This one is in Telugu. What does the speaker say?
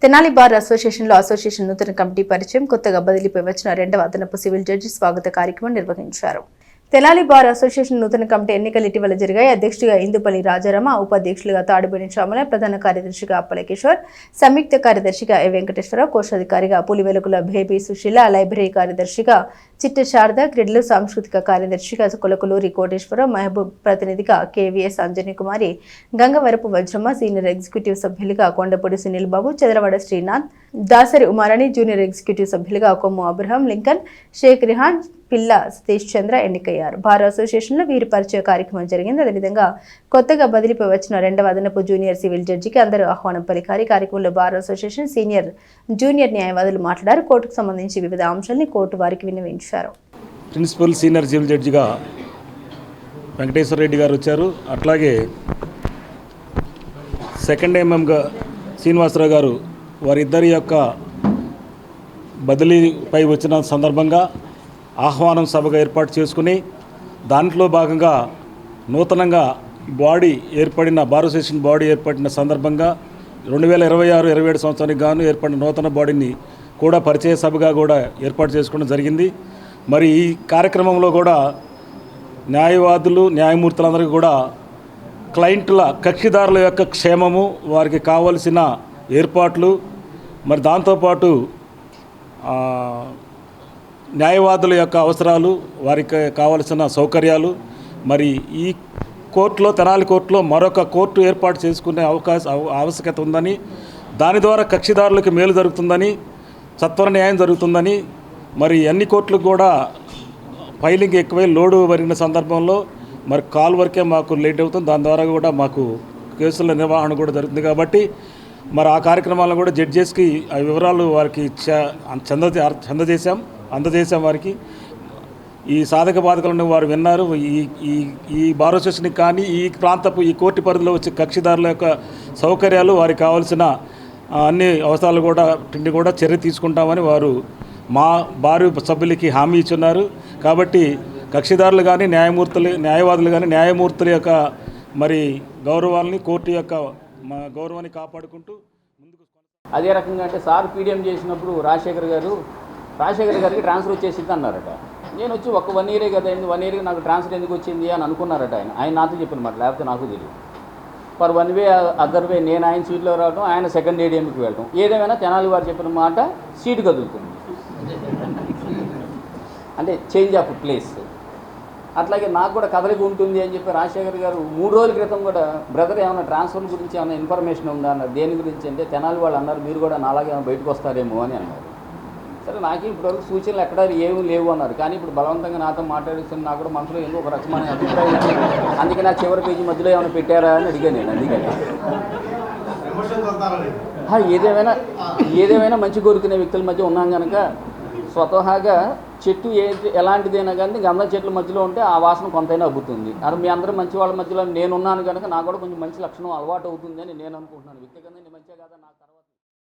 తెనాలి బార్ అసోసియేషన్ నూతన కమిటీ పరిచయం కొత్తగా బదిలీపై వచ్చిన రెండవ అదనపు సివిల్ జడ్జి స్వాగత కార్యక్రమం నిర్వహించారు. తెనాలి బార్ అసోసియేషన్ నూతన కమిటీ ఎన్నికలు ఇటీవల జరిగాయి. అధ్యక్షుడిగా ఇందుపల్లి రాజారామ, ఉపాధ్యక్షులుగా తాడిబోని శ్యామల, ప్రధాన కార్యదర్శిగా అప్పల కిషోర్, సంయుక్త కార్యదర్శిగా ఎ వెంకటేశ్వరరావు, కోశాధికారిగా పులివెలుగుల బేబీ సుశీల, లైబ్రరీ కార్యదర్శిగా చిట్ట శారద, క్రీడలు సాంస్కృతిక కార్యదర్శిగా కొలకులూరి కోటేశ్వరరావు, మహబూబ్ ప్రతినిధిగా కేవీఎస్ అంజనీ కుమారి, గంగవరపు వజ్రమ్మ, సీనియర్ ఎగ్జిక్యూటివ్ సభ్యులుగా కొండపూడి సునీల్ బాబు, చదరవాడ శ్రీనాథ్, దాసరి ఉమారాణి, జూనియర్ ఎగ్జిక్యూటివ్ సభ్యులుగా కొమ్ము అబ్రహం, లింకన్, షేక్ రిహాన్, పిల్ల సతీష్ చంద్ర ఎన్నికయ్యారు. బార్ అసోసియేషన్లో వీరి పరిచయ కార్యక్రమం జరిగింది. అదేవిధంగా కొత్తగా బదిలీపై వచ్చిన రెండవ అదనపు జూనియర్ సివిల్ జడ్జికి అందరూ ఆహ్వానం పలికారు. కార్యక్రమంలో బార్ అసోసియేషన్ సీనియర్, జూనియర్ న్యాయవాదులు మాట్లాడారు. కోర్టుకు సంబంధించి వివిధ అంశాలని కోర్టు వారికి విన్నవించారు. ప్రిన్సిపల్ సీనియర్ సివిల్ జడ్జిగా వెంకటేశ్వర రెడ్డి గారు వచ్చారు. అట్లాగే సెకండ్ ఎంఎంగా శ్రీనివాసరావు గారు వారిద్దరి యొక్క బదిలీపై వచ్చిన సందర్భంగా ఆహ్వానం సభగా ఏర్పాటు చేసుకుని దాంట్లో భాగంగా నూతనంగా బార్ అసోసియేషన్ బాడీ ఏర్పడిన సందర్భంగా 2026-27 సంవత్సరానికి గాను ఏర్పడిన నూతన బాడీని కూడా పరిచయ సభగా కూడా ఏర్పాటు చేసుకోవడం జరిగింది. మరి ఈ కార్యక్రమంలో కూడా న్యాయవాదులు, న్యాయమూర్తులందరికీ కూడా క్లయింట్ల, కక్షిదారుల యొక్క క్షేమము, వారికి కావలసిన ఏర్పాట్లు, మరి దాంతోపాటు న్యాయవాదుల యొక్క అవసరాలు, వారికి కావలసిన సౌకర్యాలు, మరి ఈ కోర్టులో, తెనాలి కోర్టులో మరొక కోర్టు ఏర్పాటు చేసుకునే ఆవశ్యకత ఉందని, దాని ద్వారా కక్షిదారులకు మేలు జరుగుతుందని, సత్వర న్యాయం జరుగుతుందని, మరి అన్ని కోర్టులకు కూడా ఫైలింగ్ ఎక్కువై లోడు పెరిగిన సందర్భంలో మరి కాల్ వరకే మాకు లేట్ అవుతుంది. దాని ద్వారా కూడా మాకు కేసుల నిర్వహణ కూడా జరుగుతుంది. కాబట్టి మరి ఆ కార్యక్రమాలను కూడా జడ్జెస్కి ఆ వివరాలు వారికి అందజేశాం. వారికి ఈ సాధక బాధకాలను వారు విన్నారు. ఈ బార్ అసోసియేషన్కి కానీ ఈ ప్రాంతపు ఈ కోర్టు పరిధిలో వచ్చే కక్షిదారుల యొక్క సౌకర్యాలు, వారికి కావాల్సిన అన్ని అవసరాలు కూడా చర్య తీసుకుంటామని వారు మా బారు సభ్యులకి హామీ ఇచ్చున్నారు. కాబట్టి కక్షిదారులు కానీ న్యాయవాదులు కానీ న్యాయమూర్తుల యొక్క మరి గౌరవాన్ని, కోర్టు యొక్క గౌరవాన్ని కాపాడుకుంటూ ముందుకు. అదే రకంగా అంటే సార్ పీడిఎం చేసినప్పుడు రాజశేఖర్ గారికి ట్రాన్స్ఫర్ వచ్చేసింది అన్నారట. నేను వచ్చి 1 ఇయరే కదా అయింది, 1 ఇయర్కి నాకు ట్రాన్స్ఫర్ ఎందుకు వచ్చింది అని అనుకున్నారట. ఆయన నాతో చెప్పిన మాట, లేకపోతే నాకు తెలియదు. ఫర్ 1 వే అదర్ వే నేను ఆయన సీట్లో రావడం, ఆయన సెకండ్ ఏడీఎంకి వెళ్ళడం, ఏదేమైనా తెనాలి వారు చెప్పిన మాట సీటు కదులుతుంది. అంటే చేంజ్ ఆఫ్ ప్లేస్. అట్లాగే నాకు కూడా కదలిక ఉంటుంది అని చెప్పి రాజశేఖర్ గారు 3 రోజుల క్రితం కూడా, బ్రదర్ ఏమైనా ట్రాన్స్ఫర్ గురించి ఏమైనా ఇన్ఫర్మేషన్ ఉందా అన్నారు. దేని గురించి అంటే తెనాలి వాళ్ళు అన్నారు, మీరు కూడా నాలాగే ఏమైనా బయటకు వస్తారేమో అని అన్నారు. సరే, నాకు ఇప్పటివరకు సూచనలు ఎక్కడ ఏమీ లేవు అన్నారు. కానీ ఇప్పుడు బలవంతంగా నాతో మాట్లాడిస్తున్న నాకు కూడా మనసులో ఎందుకు ఒక రకమైన అభిప్రాయం. అందుకే నా చివరి పేజీ మధ్యలో ఏమైనా పెట్టారా అని అడిగాను నేను. అందుకని ఏదేమైనా మంచి కోరుకునే వ్యక్తుల మధ్య ఉన్నాం కనుక స్వతహాగా చెట్టు ఎలాంటిదైనా కానీ గంధం చెట్ల మధ్యలో ఉంటే ఆ వాసన కొంతైనా అబ్బుతుంది. అది మీ అందరూ మంచి వాళ్ళ మధ్యలో నేనున్నాను కనుక నాకు కూడా కొంచెం మంచి లక్షణం అలవాటు అవుతుంది అని నేను అనుకుంటున్నాను వ్యక్తిగతంగా.